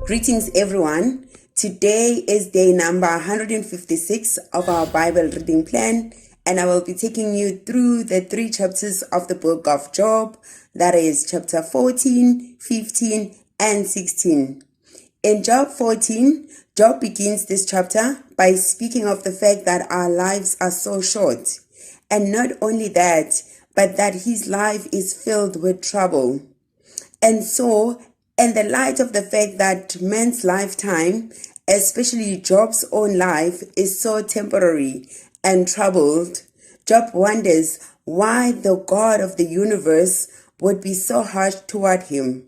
Greetings everyone. Today is day number 156 of our Bible reading plan, and I will be taking you through the 3 chapters of the book of Job, that is chapter 14, 15 and 16. In Job 14, Job begins this chapter by speaking of the fact that our lives are so short, and not only that, but that his life is filled with trouble. And so, in the light of the fact that man's lifetime, especially Job's own life, is so temporary and troubled, Job wonders why the God of the universe would be so harsh toward him.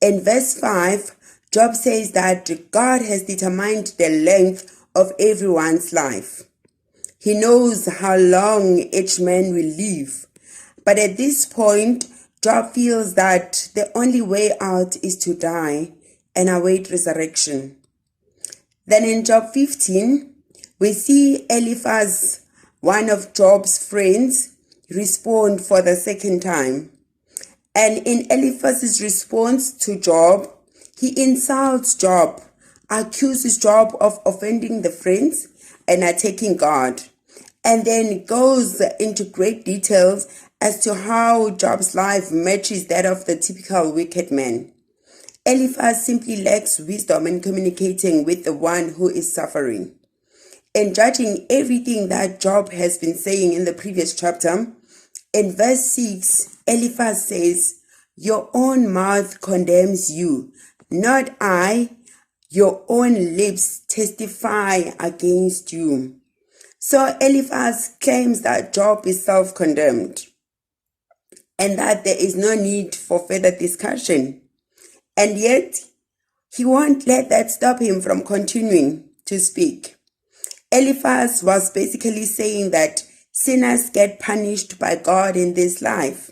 In verse 5, Job says that God has determined the length of everyone's life. He knows how long each man will live. But at this point, Job feels that the only way out is to die and await resurrection. Then in Job 15, we see Eliphaz, one of Job's friends, respond for the second time. And in Eliphaz's response to Job, he insults Job, accuses Job of offending the friends and attacking God, and then goes into great details as to how Job's life matches that of the typical wicked man. Eliphaz simply lacks wisdom in communicating with the one who is suffering. In judging everything that Job has been saying in the previous chapter, in verse 6, Eliphaz says, "Your own mouth condemns you, not I. Your own lips testify against you." So Eliphaz claims that Job is self-condemned and that there is no need for further discussion. And yet, he won't let that stop him from continuing to speak. Eliphaz was basically saying that sinners get punished by God in this life.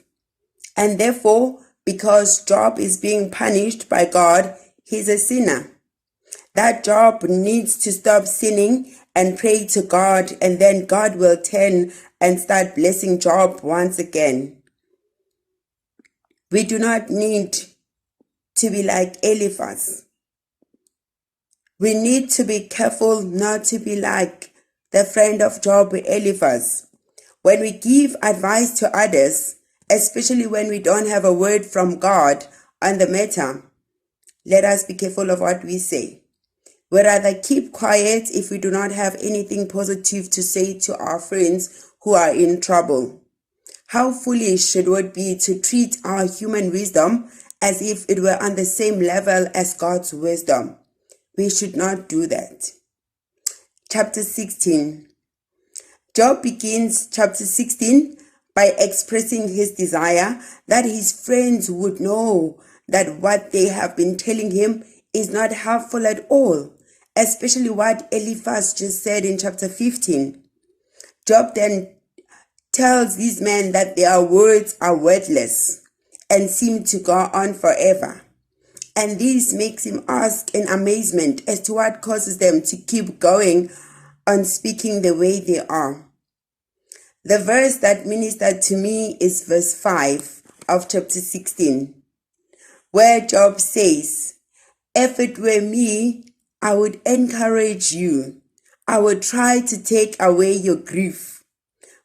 And therefore, because Job is being punished by God, he's a sinner. That Job needs to stop sinning and pray to God, and then God will turn and start blessing Job once again. We do not need to be like Eliphaz. We need to be careful not to be like the friend of Job, Eliphaz. When we give advice to others, especially when we don't have a word from God on the matter, let us be careful of what we say. We rather keep quiet if we do not have anything positive to say to our friends who are in trouble. How foolish it would be to treat our human wisdom as if it were on the same level as God's wisdom. We should not do that. Chapter 16. Job begins chapter 16 by expressing his desire that his friends would know that what they have been telling him is not helpful at all, especially what Eliphaz just said in chapter 15. Job then tells these men that their words are worthless and seem to go on forever. And this makes him ask in amazement as to what causes them to keep going on speaking the way they are. The verse that ministered to me is verse 5 of chapter 16, where Job says, "If it were me, I would encourage you. I would try to take away your grief."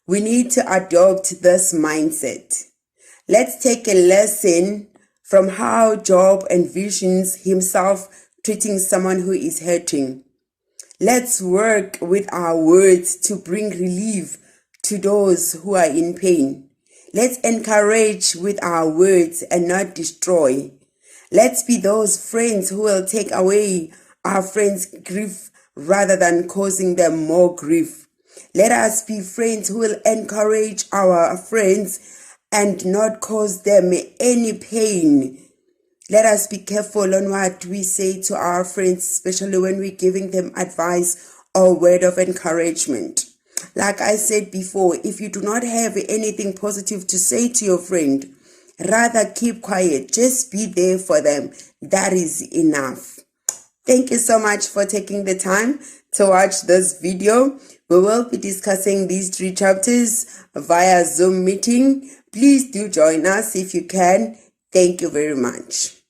We need to adopt this mindset. Let's take a lesson from how Job envisions himself treating someone who is hurting. Let's work with our words to bring relief to those who are in pain. Let's encourage with our words and not destroy. Let's be those friends who will take away our friends' grief rather than causing them more grief. Let us be friends who will encourage our friends and not cause them any pain. Let us be careful on what we say to our friends, especially when we're giving them advice or word of encouragement. Like I said before, if you do not have anything positive to say to your friend, rather keep quiet. Just be there for them. That is enough. Thank you so much for taking the time to watch this video. We will be discussing these 3 chapters via Zoom meeting. Please do join us if you can. Thank you very much.